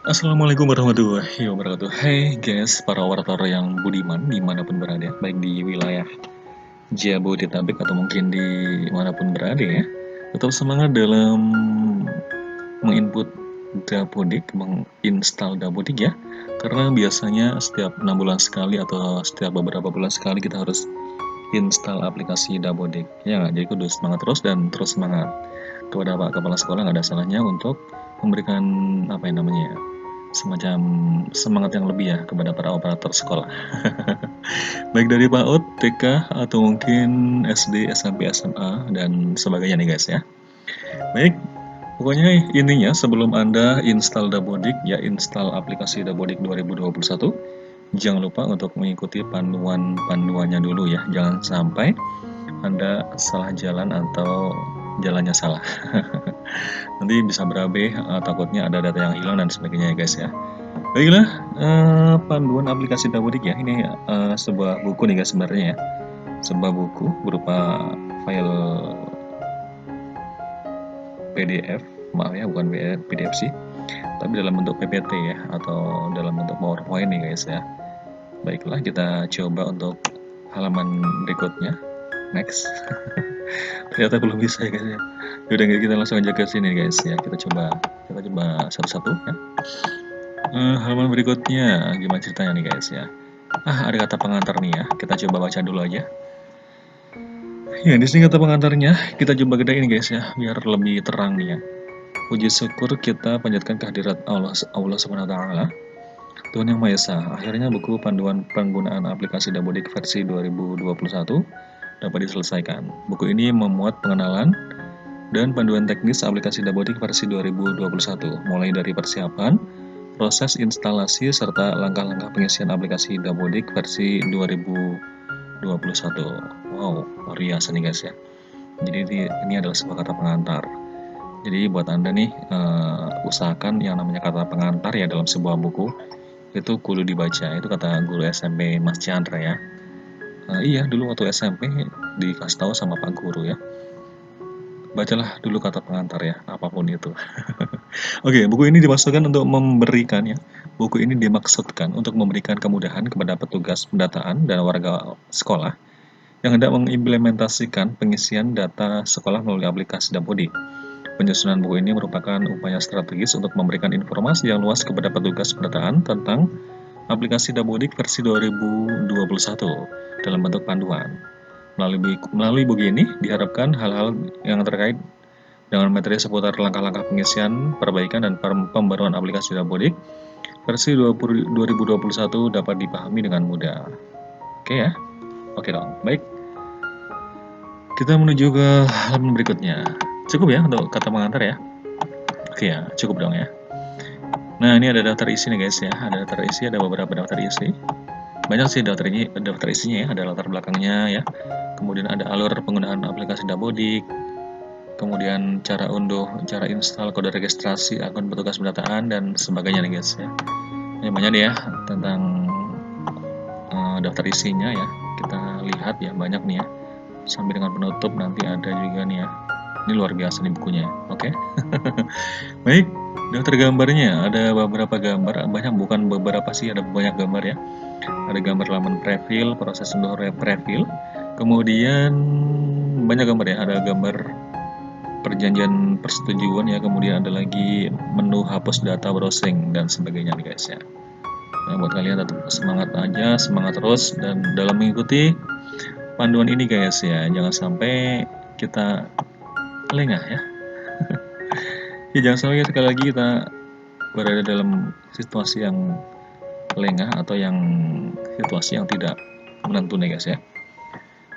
Assalamualaikum warahmatullahi wabarakatuh. Hai guys, para warator yang budiman dimanapun berada, baik di wilayah Jabodetabek atau mungkin di manapun berada ya. Tetap semangat dalam menginput Dapodik, menginstal Dapodik ya. Karena biasanya setiap 6 bulan sekali atau setiap beberapa bulan sekali kita harus install aplikasi Dapodik. Ya nggak? Jadi kudu semangat terus dan terus semangat. Kepada Pak Kepala Sekolah nggak ada salahnya untuk memberikan apa yang namanya ya, semacam semangat yang lebih ya kepada para operator sekolah. Baik dari PAUD, TK, atau mungkin SD, SMP, SMA, dan sebagainya nih guys ya. Baik, pokoknya intinya sebelum Anda install Dapodik, ya install aplikasi Dapodik 2021, jangan lupa untuk mengikuti panduan-panduannya dulu ya. Jangan sampai Anda salah jalan atau jalannya salah. Nanti bisa berabe, takutnya ada data yang hilang dan sebagainya ya guys ya. Baiklah, panduan aplikasi Dapodik ya. Ini sebuah buku nih guys sebenarnya ya. Sebuah buku berupa file PDF, maaf ya bukan PDF sih, tapi dalam bentuk PPT ya, atau dalam bentuk PowerPoint nih guys ya. Baiklah, kita coba untuk halaman berikutnya. Next. Ternyata belum bisa ya guys ya. Yaudah kita langsung aja ke sini guys ya. Kita coba satu-satu ya. Halaman berikutnya gimana ceritanya nih guys ya. Ada kata pengantar nih ya. Kita coba baca dulu aja. Ya, di sini kata pengantarnya kita coba gedein guys ya, biar lebih terang nih ya. Puji syukur kita panjatkan kehadirat Allah Subhanahu wa taala, Tuhan Yang Maha Esa. Akhirnya buku panduan penggunaan aplikasi Dapodik versi 2021 dapat diselesaikan. Buku ini memuat pengenalan dan panduan teknis aplikasi Dapodik versi 2021, mulai dari persiapan, proses instalasi, serta langkah-langkah pengisian aplikasi Dapodik versi 2021. Wow, luar biasa nih guys ya. Jadi ini adalah sebuah kata pengantar. Jadi buat Anda nih, usahakan yang namanya kata pengantar ya dalam sebuah buku, itu kudu dibaca. Itu kata guru SMP Mas Chandra ya. Iya, dulu waktu SMP dikasih tahu sama Pak Guru ya. Bacalah dulu kata pengantar ya, apapun itu. Oke, buku ini dimaksudkan untuk memberikan ya. Buku ini dimaksudkan untuk memberikan kemudahan kepada petugas pendataan dan warga sekolah yang hendak mengimplementasikan pengisian data sekolah melalui aplikasi Dapodik. Penyusunan buku ini merupakan upaya strategis untuk memberikan informasi yang luas kepada petugas pendataan tentang aplikasi Dapodik versi 2021 dalam bentuk panduan. Melalui buku ini diharapkan hal-hal yang terkait dengan materi seputar langkah-langkah pengisian, perbaikan, dan pembaruan aplikasi Dapodik versi 2021 dapat dipahami dengan mudah. Oke ya? Oke dong, baik. Kita menuju ke halaman berikutnya. Cukup ya untuk kata pengantar ya? Oke ya, cukup dong ya. Nah, ini ada daftar isi nih guys ya. Ada daftar isi, ada beberapa daftar isi. Banyak sih daftar isinya ya. Ada latar belakangnya ya. Kemudian ada alur penggunaan aplikasi Dapodik. Kemudian cara unduh, cara install, kode registrasi, akun petugas pendataan, dan sebagainya nih guys ya. Ini banyak ya tentang daftar isinya ya. Kita lihat ya, banyak nih ya. Sampai dengan penutup nanti ada juga nih ya. Ini luar biasa nih bukunya, oke? Baik, daftar gambarnya ada beberapa gambar, banyak bukan beberapa sih, ada banyak gambar ya. Ada gambar laman preview, proses unduh preview, kemudian banyak gambar ya, ada gambar perjanjian persetujuan ya, kemudian ada lagi menu hapus data browsing dan sebagainya nih guys ya. Nah, buat kalian tetap semangat aja, semangat terus dan dalam mengikuti panduan ini guys ya, jangan sampai kita lengah ya. Ya jangan sampai sekali lagi kita berada dalam situasi yang lengah atau yang situasi yang tidak menentu nih guys ya.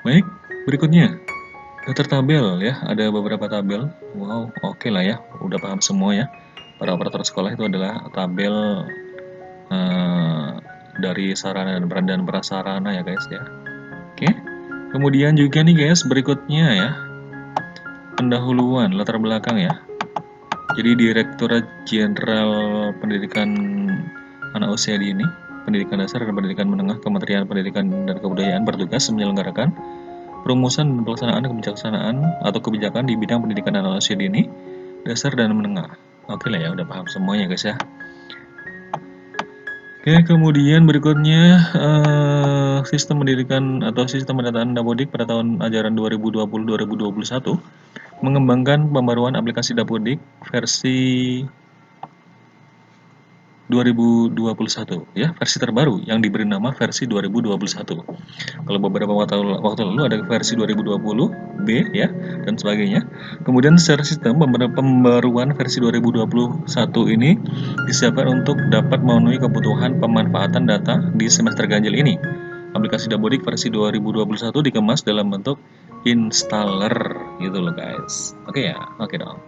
Baik, berikutnya daftar tabel ya, ada beberapa tabel. Wow, oke lah ya, udah paham semua ya. Para operator sekolah itu adalah tabel dari sarana dan prasarana ya guys ya. Oke, kemudian juga nih guys, berikutnya ya, pendahuluan latar belakang ya. Jadi Direktorat Jenderal Pendidikan Anak Usia Dini, Pendidikan Dasar dan Pendidikan Menengah, Kementerian Pendidikan dan Kebudayaan bertugas menyelenggarakan perumusan dan pelaksanaan kebijaksanaan atau kebijakan di bidang pendidikan anak usia dini, dasar dan menengah. Oke lah ya, udah paham semuanya guys ya. Oke, kemudian berikutnya sistem pendidikan atau sistem pendataan Dapodik pada tahun ajaran 2020-2021 mengembangkan pembaruan aplikasi Dapodik versi 2021 ya, versi terbaru yang diberi nama versi 2021. Kalau beberapa waktu lalu ada versi 2020 B ya dan sebagainya. Kemudian secara sistem pembaruan versi 2021 ini disiapkan untuk dapat memenuhi kebutuhan pemanfaatan data di semester ganjil ini. Aplikasi Dapodik versi 2021 dikemas dalam bentuk installer gitu loh guys. Oke ya, oke dong.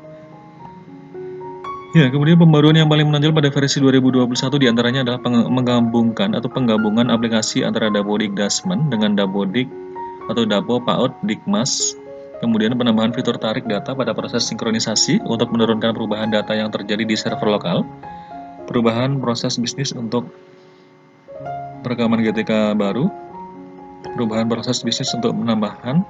Ya, kemudian pembaruan yang paling menonjol pada versi 2021 diantaranya adalah menggabungkan atau penggabungan aplikasi antara Dapodik Dasmen dengan Dapodik atau Dapo PAUD Dikmas. Kemudian penambahan fitur tarik data pada proses sinkronisasi untuk menurunkan perubahan data yang terjadi di server lokal. Perubahan proses bisnis untuk perekaman GTK baru. Perubahan proses bisnis untuk penambahan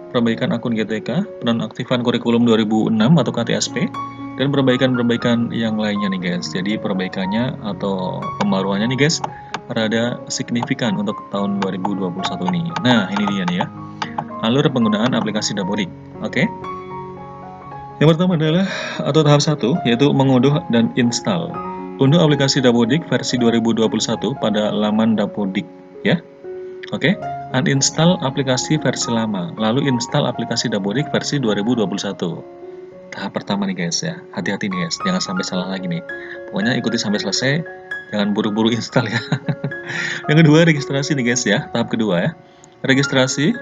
perbaikan akun GTK, penonaktifan kurikulum 2006 atau KTSP, dan perbaikan-perbaikan yang lainnya nih guys. Jadi perbaikannya atau pembaruannya nih guys rada signifikan untuk tahun 2021 nih. Nah, ini dia nih ya. Alur penggunaan aplikasi Dapodik. Oke. Yang pertama adalah atau tahap 1 yaitu mengunduh dan install. Unduh aplikasi Dapodik versi 2021 pada laman Dapodik ya. Oke. Uninstall aplikasi versi lama, lalu install aplikasi Dapodik versi 2021. Tahap pertama nih guys ya, hati-hati nih guys, jangan sampai salah lagi nih. Pokoknya ikuti sampai selesai, jangan buru-buru install ya. Yang kedua, registrasi nih guys ya, tahap kedua ya. Registrasi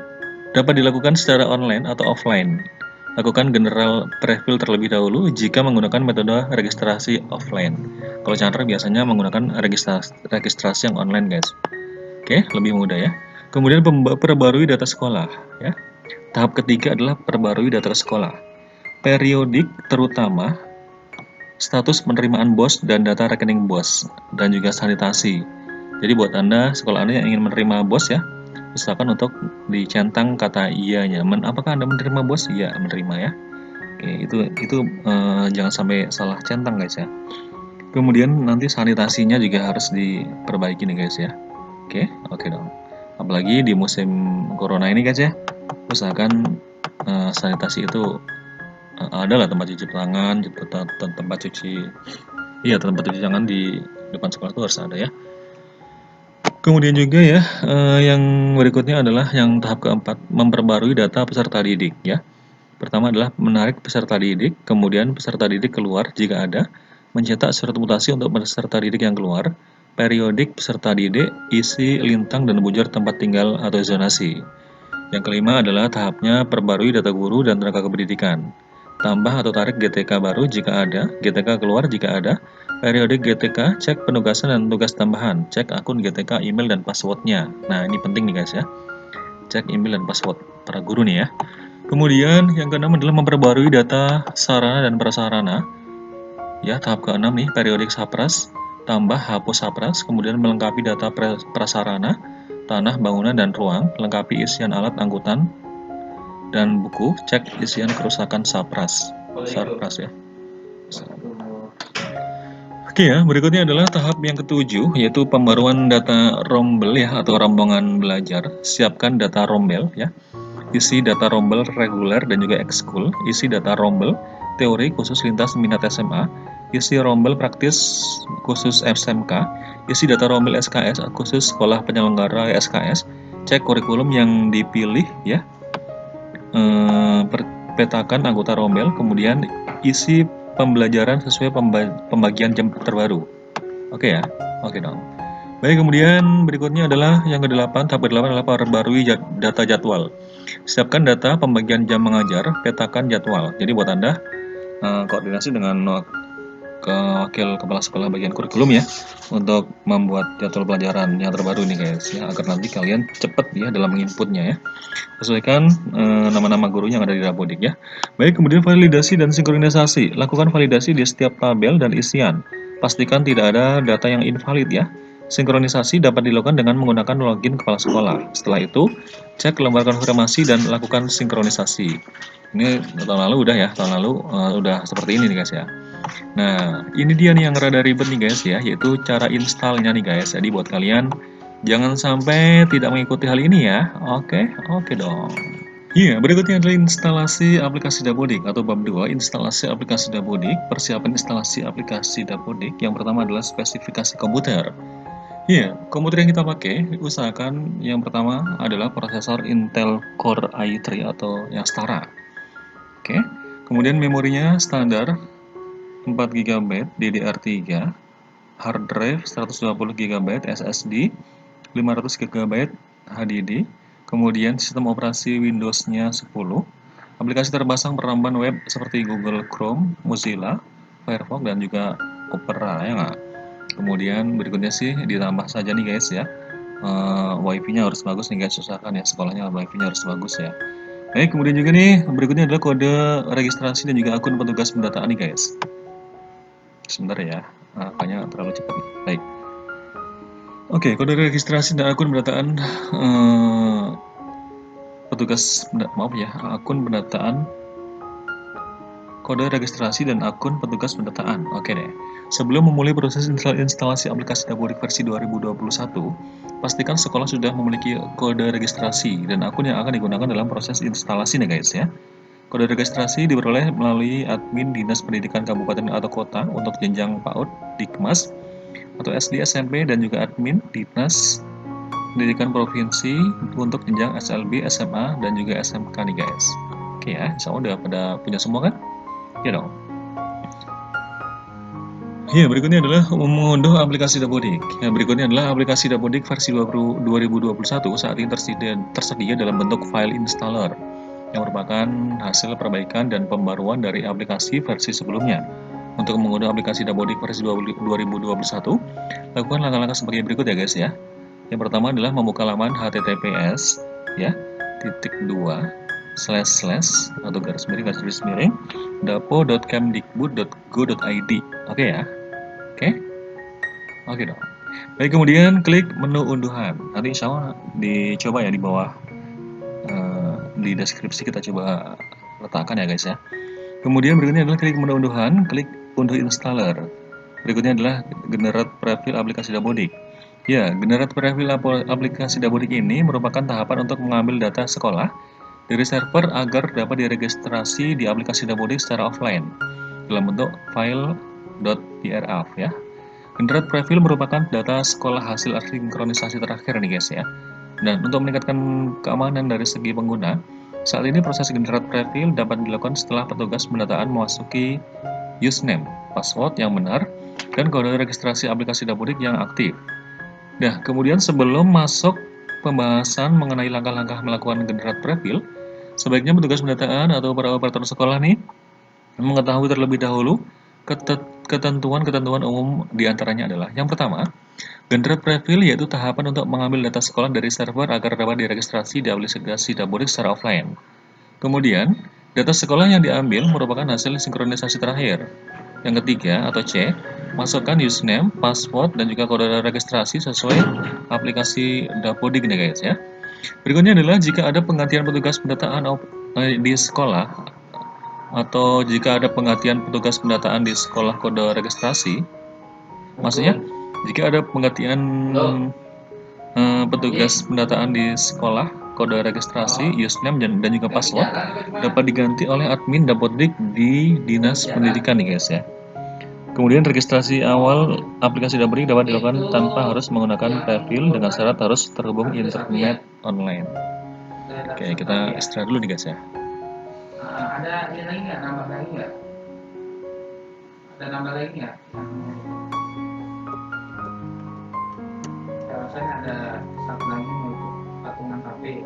dapat dilakukan secara online atau offline. Lakukan general preview terlebih dahulu jika menggunakan metode registrasi offline. Kalau Chandra biasanya menggunakan registrasi yang online guys. Oke, lebih mudah ya. Kemudian perbarui data sekolah ya. Tahap ketiga adalah perbarui data sekolah. Periodik terutama status penerimaan BOS dan data rekening BOS dan juga sanitasi. Jadi buat Anda, sekolah Anda yang ingin menerima BOS ya, usahakan untuk dicentang kata iyanya. Apakah Anda menerima BOS? Iya, menerima ya. Oke, itu jangan sampai salah centang guys ya. Kemudian nanti sanitasinya juga harus diperbaiki nih guys ya. Oke dong. Apalagi di musim corona ini guys ya, usahakan sanitasi itu adalah tempat cuci tangan, tempat cuci, iya tempat cuci tangan di depan sekolah itu harus ada ya. Kemudian juga ya, yang berikutnya adalah yang tahap keempat, memperbarui data peserta didik ya. Pertama adalah menarik peserta didik, kemudian peserta didik keluar jika ada, mencetak surat mutasi untuk peserta didik yang keluar, periodik peserta didik, isi lintang dan bujur tempat tinggal atau zonasi. Yang kelima adalah tahapnya perbarui data guru dan tenaga kependidikan. Tambah atau tarik GTK baru jika ada, GTK keluar jika ada, periodik GTK, cek penugasan dan tugas tambahan, cek akun GTK, email dan passwordnya. Nah ini penting nih guys ya, cek email dan password para guru nih ya. Kemudian yang keenam adalah memperbarui data sarana dan prasarana. Ya, tahap keenam nih, periodik sapras, tambah hapus sapras, kemudian melengkapi data prasarana, tanah, bangunan, dan ruang, lengkapi isian alat angkutan dan buku, cek isian kerusakan sapras ya. Oke ya, berikutnya adalah tahap yang ketujuh, yaitu pembaruan data rombel ya, atau rombongan belajar. Siapkan data rombel ya. Isi data rombel reguler dan juga ekskul, isi data rombel teori khusus lintas minat SMA, isi rombel praktis khusus SMK, isi data rombel SKS khusus sekolah penyelenggara SKS, cek kurikulum yang dipilih ya, petakan anggota rombel, kemudian isi pembelajaran sesuai pembagian jam terbaru. Oke ya, oke dong. Baik, kemudian berikutnya adalah yang ke-8, tahap ke-8 adalah perbarui data jadwal. Siapkan data pembagian jam mengajar, petakan jadwal. Jadi buat Anda, koordinasi dengan wakil kepala sekolah bagian kurikulum ya, untuk membuat jadwal pelajaran yang terbaru nih guys ya, agar nanti kalian cepat ya dalam menginputnya ya. Sesuaikan nama-nama guru yang ada di Dapodik ya. Baik, kemudian validasi dan sinkronisasi. Lakukan validasi di setiap tabel dan isian. Pastikan tidak ada data yang invalid ya. Sinkronisasi dapat dilakukan dengan menggunakan login kepala sekolah. Setelah itu, cek lembar konfirmasi dan lakukan sinkronisasi. Ini tahun lalu udah ya, tahun lalu udah seperti ini nih guys ya. Nah, ini dia nih yang rada ribet nih guys ya, yaitu cara installnya nih guys. Jadi buat kalian jangan sampai tidak mengikuti hal ini ya. Oke, oke dong. Iya, berikutnya adalah instalasi aplikasi Dapodik atau bab 2, instalasi aplikasi Dapodik, persiapan instalasi aplikasi Dapodik. Yang pertama adalah spesifikasi komputer. Iya, komputer yang kita pakai, usahakan yang pertama adalah prosesor Intel Core i3 atau yang setara. Oke, kemudian memorinya standar 4 GB DDR3, hard drive 120 GB SSD, 500 GB HDD, kemudian sistem operasi Windows-nya 10, aplikasi terpasang peramban web seperti Google Chrome, Mozilla, Firefox, dan juga Opera, ya nggak? Kemudian berikutnya sih ditambah saja nih guys ya, wifi-nya harus bagus nih guys, usahakan ya sekolahnya wifi-nya harus bagus ya. Baik, kemudian juga nih berikutnya adalah kode registrasi dan juga akun petugas pendataan nih guys. Sebentar ya, kayaknya terlalu cepat nih. Baik. Oke, kode registrasi dan akun pendataan akun pendataan, kode registrasi dan akun petugas pendataan. Oke deh. Sebelum memulai proses instalasi aplikasi Dapodik versi 2021, pastikan sekolah sudah memiliki kode registrasi dan akun yang akan digunakan dalam proses instalasi nih guys ya. Kode registrasi diperoleh melalui admin Dinas Pendidikan Kabupaten atau Kota untuk jenjang PAUD, Dikmas, atau SD, SMP, dan juga admin Dinas Pendidikan Provinsi untuk jenjang SLB, SMA, dan juga SMK nih guys. Oke ya, insya Allah udah pada punya semua kan? Ya dong. Ya, berikutnya adalah mengunduh aplikasi Dapodik. Ya, berikutnya adalah aplikasi Dapodik versi 2021 saat ini tersedia dalam bentuk file installer yang merupakan hasil perbaikan dan pembaruan dari aplikasi versi sebelumnya. Untuk mengunduh aplikasi Dapodik versi 2021, lakukan langkah-langkah sebagai berikut ya guys ya. Yang pertama adalah membuka laman https ya // atau garis miring dapo.kemdikbud.go.id. Oke ya. Oke dong. Baik, kemudian klik menu unduhan. Nanti insya Allah dicoba ya di bawah, di deskripsi kita coba letakkan ya guys ya. Kemudian berikutnya adalah klik menu unduhan, klik unduh installer. Berikutnya adalah generate preview aplikasi Dapodik. Ya, generate preview aplikasi Dapodik ini merupakan tahapan untuk mengambil data sekolah dari server agar dapat diregistrasi di aplikasi Dapodik secara offline dalam bentuk file .prf ya. Generate preview merupakan data sekolah hasil sinkronisasi terakhir nih guys ya. Dan untuk meningkatkan keamanan dari segi pengguna, saat ini proses generate preview dapat dilakukan setelah petugas pendataan memasuki username, password yang benar, dan kode registrasi aplikasi Dapodik yang aktif. Nah, kemudian sebelum masuk pembahasan mengenai langkah-langkah melakukan generate preview, sebaiknya petugas pendataan atau para operator sekolah nih mengetahui terlebih dahulu ketentuan-ketentuan umum diantaranya adalah yang pertama, generate preview yaitu tahapan untuk mengambil data sekolah dari server agar dapat diregistrasi di aplikasi Dapodik secara offline. Kemudian, data sekolah yang diambil merupakan hasil sinkronisasi terakhir. Yang ketiga, atau C, masukkan username, password, dan juga kode registrasi sesuai aplikasi Dapodik nih guys ya. Berikutnya adalah jika ada penggantian petugas pendataan di sekolah, atau jika ada penggantian petugas pendataan di sekolah kode registrasi, maksudnya jika ada penggantian petugas pendataan di sekolah kode registrasi, username, dan juga password dapat diganti oleh admin Dapodik di Dinas Pendidikan nih guys ya. Kemudian registrasi awal aplikasi Dapodik dapat dilakukan tanpa harus menggunakan preview dengan syarat harus terhubung internet online. Oke, kita istirahat dulu nih guys ya. Ada ini lagi nggak? Nambah lagi nggak? Ada nambah lagi nggak? Saya rasa ada satu lagi untuk patungan HP.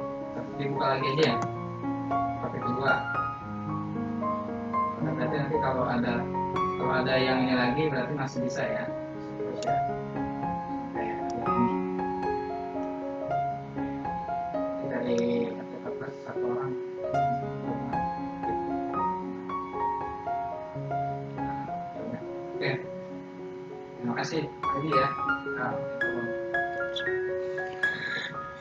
Dibuka lagi aja ya. HP kedua. Nah, berarti nanti kalau ada yang ini lagi berarti masih bisa ya. Terus ya. Kayak ini. Dari kertas satu orang. Oke, terima kasih. Jadi ya.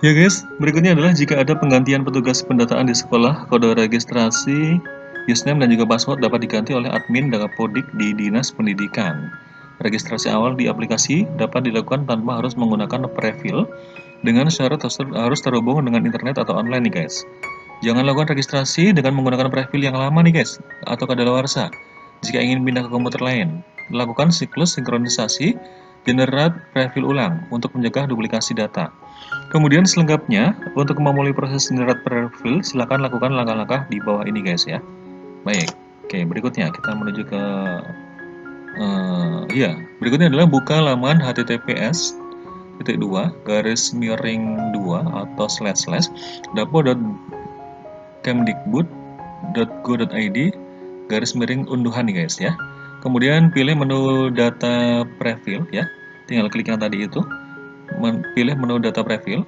Ya guys, berikutnya adalah jika ada penggantian petugas pendataan di sekolah kode registrasi Username dan juga password dapat diganti oleh admin Dapodik di Dinas Pendidikan. Registrasi awal di aplikasi dapat dilakukan tanpa harus menggunakan prefil dengan syarat harus terhubung dengan internet atau online nih guys. Jangan lakukan registrasi dengan menggunakan prefil yang lama nih guys, atau kadaluarsa. Jika ingin pindah ke komputer lain, lakukan siklus sinkronisasi generate prefil ulang untuk mencegah duplikasi data. Kemudian selengkapnya, untuk memulai proses generate prefil, silakan lakukan langkah-langkah di bawah ini guys ya. Baik, oke berikutnya kita menuju ke berikutnya adalah buka laman https://2 atau //dapo.kemdikbud.go.id/unduhan nih guys ya. Kemudian pilih menu data prefil ya. Tinggal klik yang tadi itu. Pilih menu data prefil.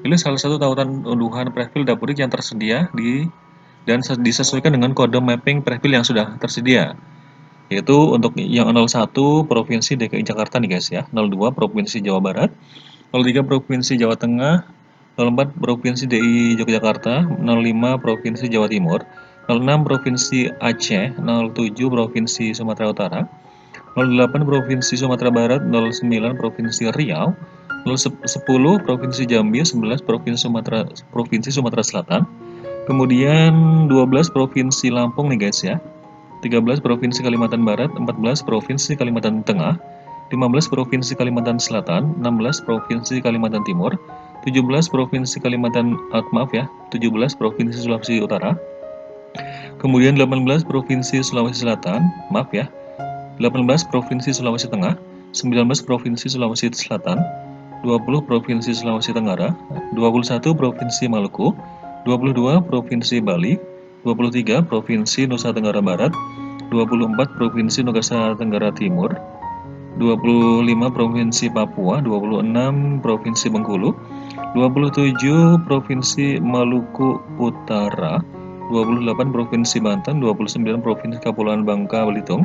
Pilih salah satu tautan unduhan prefil Dapodik yang tersedia dan disesuaikan dengan kode mapping prefil yang sudah tersedia. Yaitu untuk yang 01 Provinsi DKI Jakarta nih guys ya, 02 Provinsi Jawa Barat, 03 Provinsi Jawa Tengah, 04 Provinsi DI Yogyakarta, 05 Provinsi Jawa Timur, 06 Provinsi Aceh, 07 Provinsi Sumatera Utara, 08 Provinsi Sumatera Barat, 09 Provinsi Riau, 10 Provinsi Jambi, 11 Provinsi Sumatera Selatan, kemudian 12 Provinsi Lampung nih guys ya, 13 Provinsi Kalimantan Barat, 14 Provinsi Kalimantan Tengah, 15 Provinsi Kalimantan Selatan, 16 Provinsi Kalimantan Timur, 17 Provinsi 17 Provinsi Sulawesi Utara, kemudian 18 Provinsi Sulawesi Selatan, 18 Provinsi Sulawesi Tengah, 19 Provinsi Sulawesi Selatan, 20 Provinsi Sulawesi Tenggara, 21 Provinsi Maluku, 22 Provinsi Bali, 23 Provinsi Nusa Tenggara Barat, 24 Provinsi Nusa Tenggara Timur, 25 Provinsi Papua, 26 Provinsi Bengkulu, 27 Provinsi Maluku Utara, 28 Provinsi Banten, 29 Provinsi Kepulauan Bangka Belitung,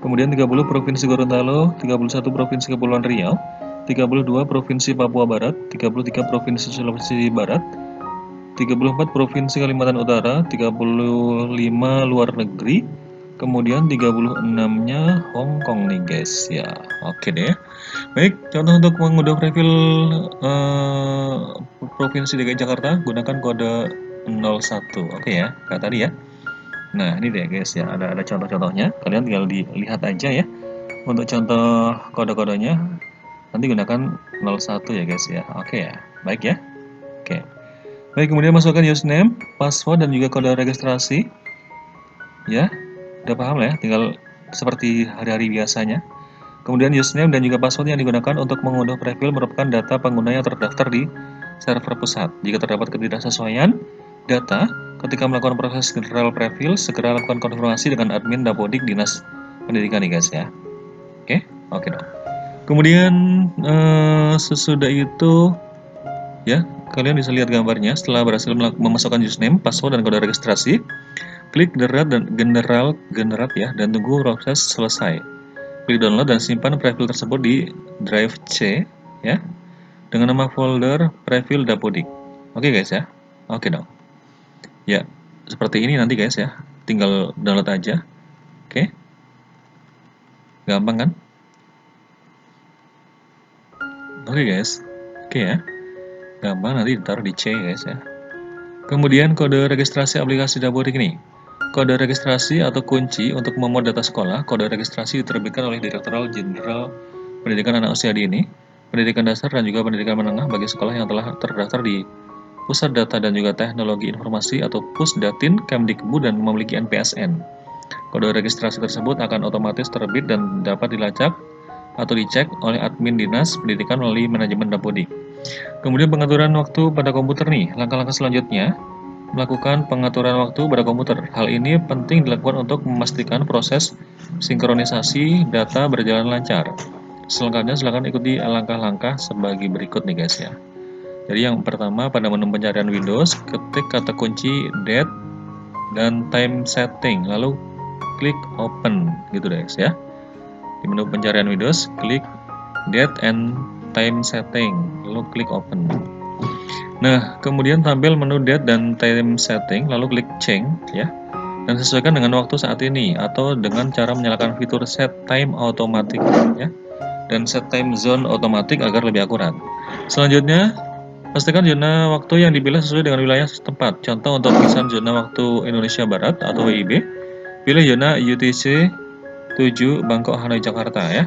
kemudian 30 Provinsi Gorontalo, 31 Provinsi Kepulauan Riau, 32 Provinsi Papua Barat, 33 Provinsi Sulawesi Barat, 34 Provinsi Kalimantan Utara, 35 luar negeri, kemudian 36-nya Hong Kong nih guys ya. Oke deh. Baik, contoh untuk mengunduh profil Provinsi DKI Jakarta, gunakan kode 01. Oke ya, kayak tadi ya. Nah, ini deh guys ya, ada contoh-contohnya. Kalian tinggal dilihat aja ya. Untuk contoh kode-kodenya, nanti gunakan 01 ya guys ya. Oke ya, baik ya. Oke. Baik, kemudian masukkan username, password, dan juga kode registrasi. Ya, udah paham lah ya, tinggal seperti hari-hari biasanya. Kemudian username dan juga password yang digunakan untuk mengunduh profil merupakan data pengguna yang terdaftar di server pusat. Jika terdapat ketidaksesuaian data, ketika melakukan proses general profil, segera lakukan konfirmasi dengan admin Dapodik Dinas Pendidikan nih guys ya. Oke dong. Kemudian sesudah itu ya, kalian bisa lihat gambarnya. Setelah berhasil memasukkan username, password, dan kode registrasi, klik generate ya, dan tunggu proses selesai. Klik download dan simpan profil tersebut di drive C ya, dengan nama folder profil Dapodik. Oke guys ya. Oke dong. Ya, seperti ini nanti guys ya. Tinggal download aja. Oke. Gampang kan? Oke guys. Oke ya. Gampang, nanti ditaruh di C guys ya. Kemudian kode registrasi aplikasi Dapodik ini. Kode registrasi atau kunci untuk memuat data sekolah. Kode registrasi diterbitkan oleh Direktorat Jenderal Pendidikan Anak Usia Dini, Pendidikan Dasar, dan juga Pendidikan Menengah bagi sekolah yang telah terdaftar di Pusat Data dan juga Teknologi Informasi atau Pusdatin Kemdikbud dan memiliki NPSN. Kode registrasi tersebut akan otomatis terbit dan dapat dilacak atau dicek oleh admin Dinas Pendidikan melalui manajemen Dapodik. Kemudian pengaturan waktu pada komputer nih. Langkah-langkah selanjutnya, melakukan pengaturan waktu pada komputer. Hal ini penting dilakukan untuk memastikan proses sinkronisasi data berjalan lancar. Selengkapnya silakan ikuti langkah-langkah sebagai berikut nih guys ya. Jadi yang pertama, pada menu pencarian Windows, ketik kata kunci date dan time setting, lalu klik open gitu guys ya. Di menu pencarian Windows, klik date and time setting, lalu klik open. Nah, kemudian tampil menu date dan time setting, lalu klik change ya. dan sesuaikan dengan waktu saat ini atau dengan cara menyalakan fitur set time automatic ya, dan set time zone automatic agar lebih akurat. Selanjutnya, pastikan zona waktu yang dipilih sesuai dengan wilayah setempat. Contoh untuk kisaran zona waktu Indonesia Barat atau WIB, pilih zona UTC 7 Bangkok Hanoi Jakarta ya.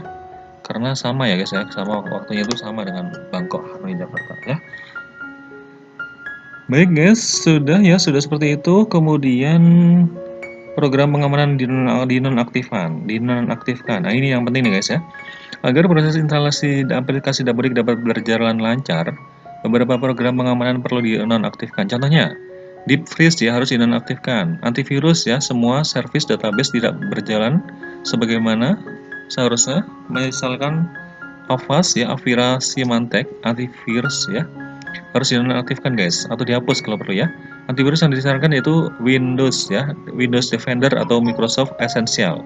Karena sama ya guys ya, sama waktunya itu sama dengan Bangkok Hanoi Jakarta ya. Baik guys, sudah seperti itu. Kemudian program pengamanan dinonaktifkan. Nah, ini yang penting nih guys ya. Agar proses instalasi aplikasi Dapodik dapat berjalan lancar, beberapa program pengamanan perlu dinonaktifkan. Contohnya, Deep Freeze ya harus dinonaktifkan. Antivirus ya, semua service database tidak berjalan sebagaimana seharusnya. Misalkan Avast ya, Avira Symantec, antivirus ya, harus dinonaktifkan guys, atau dihapus kalau perlu ya. Antivirus yang disarankan yaitu Windows ya, Windows Defender atau Microsoft Essential.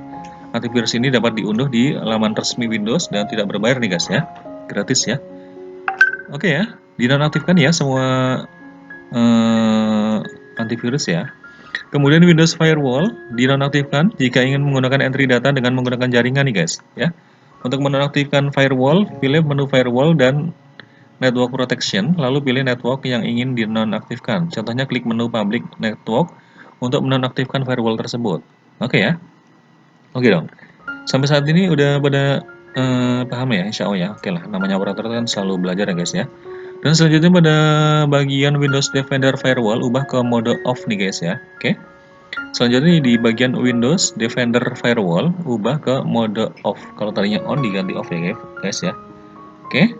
Antivirus ini dapat diunduh di laman resmi Windows dan tidak berbayar nih guys ya, gratis ya. Oke ya, dinonaktifkan ya semua antivirus ya. Kemudian Windows Firewall dinonaktifkan jika ingin menggunakan entry data dengan menggunakan jaringan nih guys ya. Untuk menonaktifkan firewall, pilih menu firewall dan network protection, lalu pilih network yang ingin dinonaktifkan. Contohnya klik menu public network untuk menonaktifkan firewall tersebut. Oke ya. Oke dong. Sampai saat ini udah pada paham ya, insya Allah ya. Oke lah, namanya operator kan selalu belajar ya guys ya. Dan selanjutnya pada bagian Windows Defender Firewall, ubah ke mode off nih guys ya. Oke. Selanjutnya di bagian Windows Defender Firewall, ubah ke mode off. Kalau tadinya on diganti off ya guys ya. Oke.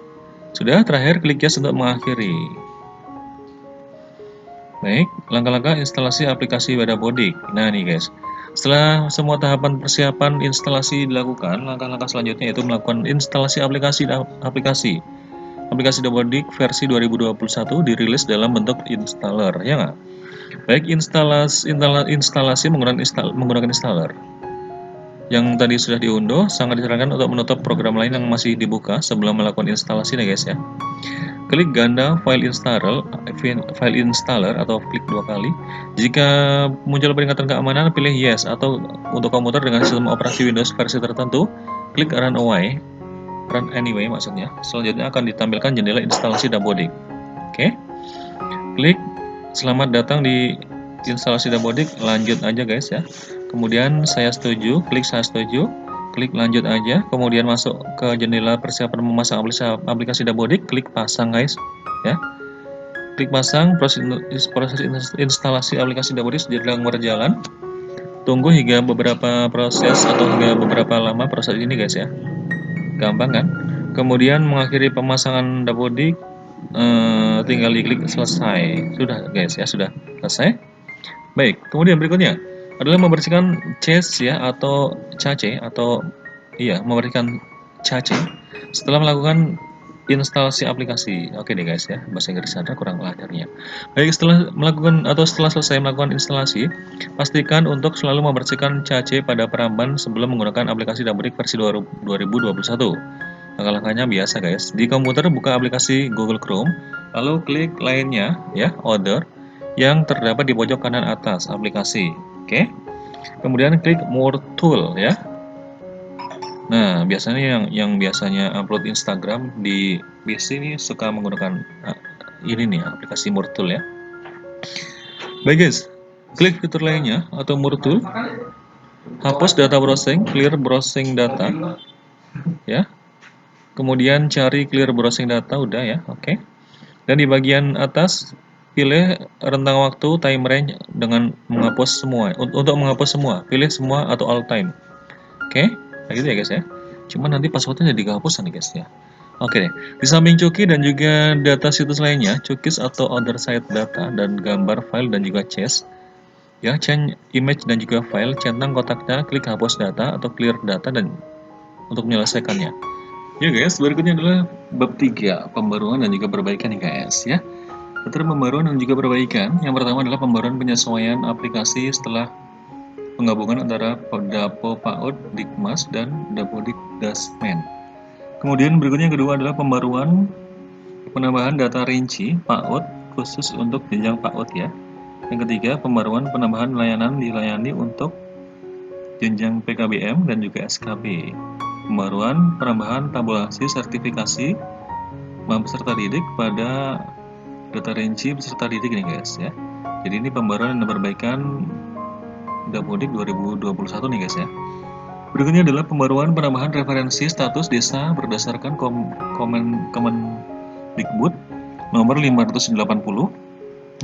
Sudah, terakhir klik yes untuk mengakhiri. Baik, langkah-langkah instalasi aplikasi Dapodik. Nah nih guys, setelah semua tahapan persiapan instalasi dilakukan, langkah-langkah selanjutnya yaitu melakukan instalasi aplikasi Dapodik versi 2021 dirilis dalam bentuk installer, ya nggak? Baik, instalasi menggunakan installer. Yang tadi sudah diunduh, sangat disarankan untuk menutup program lain yang masih dibuka sebelum melakukan instalasi nih guys ya. Klik ganda file installer atau klik 2 kali. Jika muncul peringatan keamanan, pilih yes, atau untuk komputer dengan sistem operasi Windows versi tertentu, klik run anyway maksudnya. Selanjutnya akan ditampilkan jendela instalasi Dapodik. Oke. Klik selamat datang di instalasi Dapodik, lanjut aja guys ya. Kemudian saya setuju, klik saya setuju, klik lanjut aja, kemudian masuk ke jendela persiapan memasang aplikasi Dapodik, klik pasang guys ya. Klik pasang, proses instalasi aplikasi Dapodik sedang berjalan. Tunggu hingga beberapa proses atau hingga beberapa lama proses ini guys ya. Gampang kan? Kemudian mengakhiri pemasangan Dapodik, tinggal diklik selesai. Sudah guys ya, sudah selesai. Baik, kemudian berikutnya adalah membersihkan cache ya, atau cache, atau iya, membersihkan cache setelah melakukan instalasi aplikasi. Oke deh guys ya, bahasa Inggris Anda kurang lancarnya. Baik, setelah selesai melakukan instalasi, pastikan untuk selalu membersihkan cache pada peramban sebelum menggunakan aplikasi Dapodik versi 2021. Langkah-langkahnya biasa guys. Di komputer buka aplikasi Google Chrome, lalu klik lainnya ya, order yang terdapat di pojok kanan atas aplikasi. Oke. Kemudian klik more tool ya. Nah, biasanya yang biasanya upload Instagram di PC ini suka menggunakan ini nih, aplikasi more tool ya. Baik guys, klik fitur lainnya atau more tool. Hapus data browsing, clear browsing data ya. Kemudian cari clear browsing data, udah ya, oke. Dan di bagian atas pilih rentang waktu time range dengan menghapus semua. Untuk menghapus semua, pilih semua atau all time. Oke, kayak gitu ya guys ya. Cuma nanti passwordnya jadi kehapusan nih guys ya. Oke deh. Di samping cookie dan juga data situs lainnya, cookies atau other site data dan gambar file dan juga cache. Ya, change image dan juga file, centang kotaknya, klik hapus data atau clear data dan untuk menyelesaikannya. Ya guys, berikutnya adalah bab 3, pembaruan dan juga perbaikan nih guys ya. Fitur pembaruan dan juga perbaikan. Yang pertama adalah pembaruan penyesuaian aplikasi setelah penggabungan antara Dapo PAUD Dikmas dan Dapodik Dasmen. Kemudian berikutnya yang kedua adalah pembaruan penambahan data rinci PAUD khusus untuk jenjang PAUD ya. Yang ketiga, pembaruan penambahan layanan dilayani untuk jenjang PKBM dan juga SKB. Pembaruan penambahan tabulasi sertifikasi peserta didik pada data rinci peserta didik nih guys ya. Jadi ini pembaruan dan perbaikan Dapodik 2021 nih guys ya. Berikutnya adalah pembaruan penambahan referensi status desa berdasarkan Kemendikbud nomor 580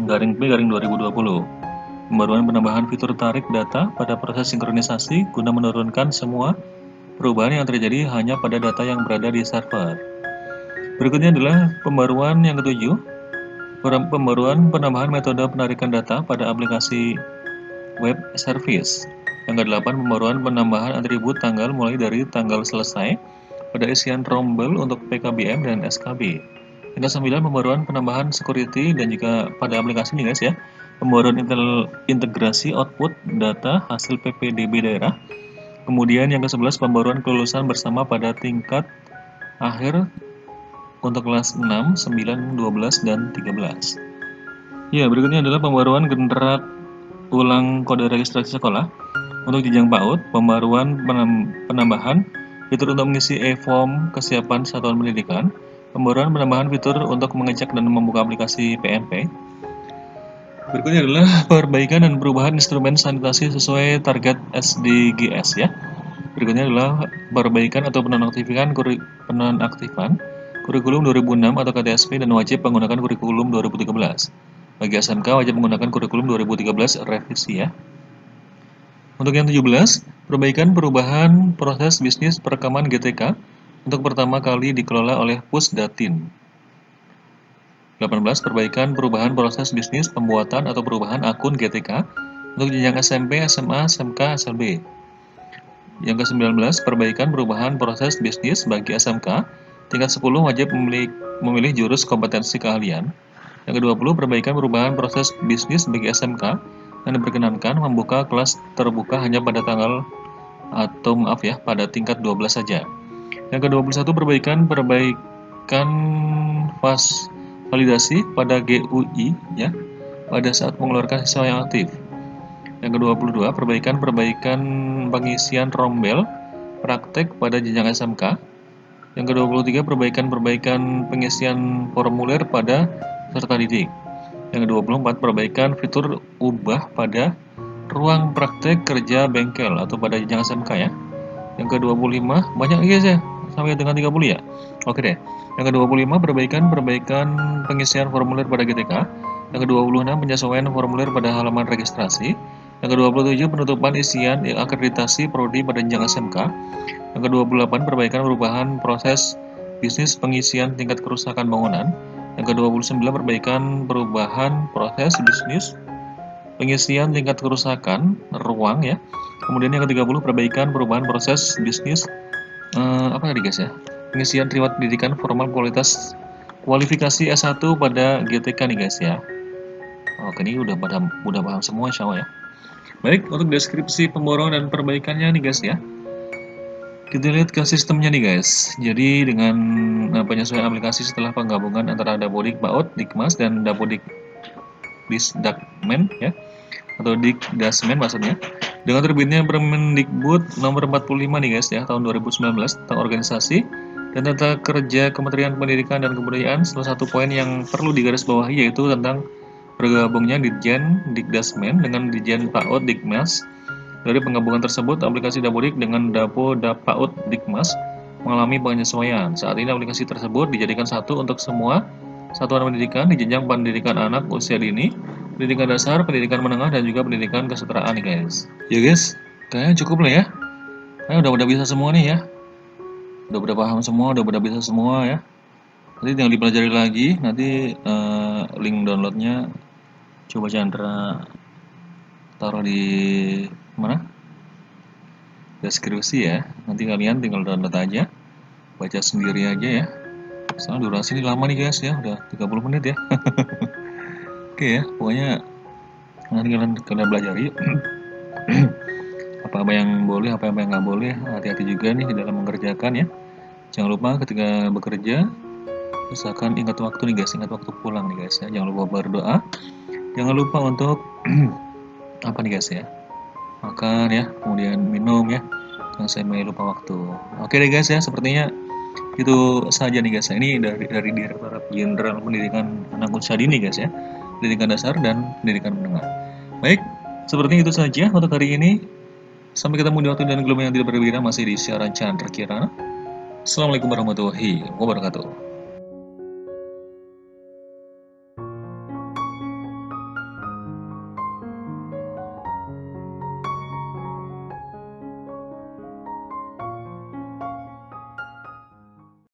garing P garing 2020. Pembaruan penambahan fitur tarik data pada proses sinkronisasi guna menurunkan semua perubahan yang terjadi hanya pada data yang berada di server. Berikutnya adalah pembaruan yang ketujuh, pembaruan penambahan metode penarikan data pada aplikasi web service. Yang ke-8, pembaruan penambahan atribut tanggal mulai dari tanggal selesai pada isian rombel untuk PKBM dan SKB. Yang ke-9, pembaruan penambahan security dan juga pada aplikasi nih guys ya. Pembaruan integrasi output data hasil PPDB daerah. Kemudian yang ke-11, pembaruan kelulusan bersama pada tingkat akhir untuk kelas 6, 9, 12, dan 13. Ya, berikutnya adalah pembaruan generat ulang kode registrasi sekolah. Untuk jenjang PAUD, pembaruan penambahan fitur untuk mengisi e-form kesiapan satuan pendidikan, pembaruan penambahan fitur untuk mengecek dan membuka aplikasi PMP. Berikutnya adalah perbaikan dan perubahan instrumen sanitasi sesuai target SDGs ya. Berikutnya adalah perbaikan atau penonaktifan kurikulum 2006 atau KTSP dan wajib menggunakan kurikulum 2013. Bagi SMK wajib menggunakan kurikulum 2013 revisi ya. Untuk yang 17, perbaikan perubahan proses bisnis perekaman GTK untuk pertama kali dikelola oleh Pusdatin. 18, perbaikan perubahan proses bisnis pembuatan atau perubahan akun GTK untuk jenjang SMP, SMA, SMK, SLB. Yang ke-19, perbaikan perubahan proses bisnis bagi SMK tingkat 10 wajib memilih jurus kompetensi keahlian. Yang ke-20, perbaikan perubahan proses bisnis bagi SMK yang diperkenankan membuka kelas terbuka hanya pada pada tingkat 12 saja. Yang ke-21, perbaikan validasi pada GUI ya pada saat mengeluarkan siswa yang aktif. Yang ke-22, perbaikan pengisian rombel praktek pada jenjang SMK. Yang ke-23, perbaikan pengisian formulir pada peserta didik. Yang ke-24, perbaikan fitur ubah pada ruang praktek kerja bengkel atau pada jenjang SMK ya. Yang ke-25, banyak guys ya, sampai dengan 30 ya. Oke deh. Yang ke-25, perbaikan pengisian formulir pada GTK. Yang ke-26, penyesuaian formulir pada halaman registrasi. Yang ke-27, penutupan isian akreditasi prodi pada jenjang SMK. Yang ke-28, perubahan proses bisnis pengisian tingkat kerusakan bangunan. Yang ke-29, perubahan proses bisnis pengisian tingkat kerusakan ruang ya. Kemudian yang ke-30, perubahan proses bisnis guys ya? Pengisian riwayat pendidikan formal kualifikasi S1 pada GTK nih guys ya. Oke, ini udah paham semua insya Allah ya. Baik, untuk deskripsi pembaruan dan perbaikannya nih guys ya. Kita lihat ke sistemnya nih guys. Jadi dengan penyesuaian aplikasi setelah penggabungan antara Dapodik PAUD, Dikmas, dan Dapodik Disdakmen ya, atau Dikdasmen maksudnya. Dengan terbitnya Permendikbud nomor 45 nih guys ya, tahun 2019 tentang organisasi dan tata kerja Kementerian Pendidikan dan Kebudayaan, salah satu poin yang perlu digarisbawahi yaitu tentang bergabungnya Ditjen Dikdasmen dengan Ditjen PAUD Dikmas. Dari penggabungan tersebut, aplikasi Dapodik dengan PAUD Dikmas mengalami penyesuaian. Saat ini aplikasi tersebut dijadikan satu untuk semua satuan pendidikan di jenjang pendidikan anak usia dini, pendidikan dasar, pendidikan menengah, dan juga pendidikan kesetaraan nih guys. Ya guys, kayaknya cukup lah ya. Kayaknya udah bisa semua nih ya. Udah paham semua, udah bisa semua ya. Nanti tinggal dipelajari lagi. Nanti link downloadnya coba Chandra taruh di mana? Deskripsi ya. Nanti kalian tinggal download aja, baca sendiri aja ya. Soalnya durasi ini lama nih guys ya, udah 30 menit ya. Oke ya, pokoknya nanti kalian belajar yuk. Apa-apa yang boleh, apa-apa yang nggak boleh, hati-hati juga nih di dalam mengerjakan ya. Jangan lupa ketika bekerja, usahakan ingat waktu nih guys, ingat waktu pulang nih guys ya. Jangan lupa berdoa Jangan lupa untuk apa nih guys ya, makan ya, kemudian minum ya, jangan sampai lupa waktu. Oke deh guys ya, sepertinya itu saja nih guys ya. Ini dari Direktorat Jenderal Pendidikan Anak Usia Dini guys ya, pendidikan dasar dan pendidikan menengah. Baik, sepertinya itu saja untuk hari ini. Sampai ketemu di waktu dan gelombang yang tidak berbeda, masih di siaran Chandra Kirana. Assalamualaikum warahmatullahi wabarakatuh.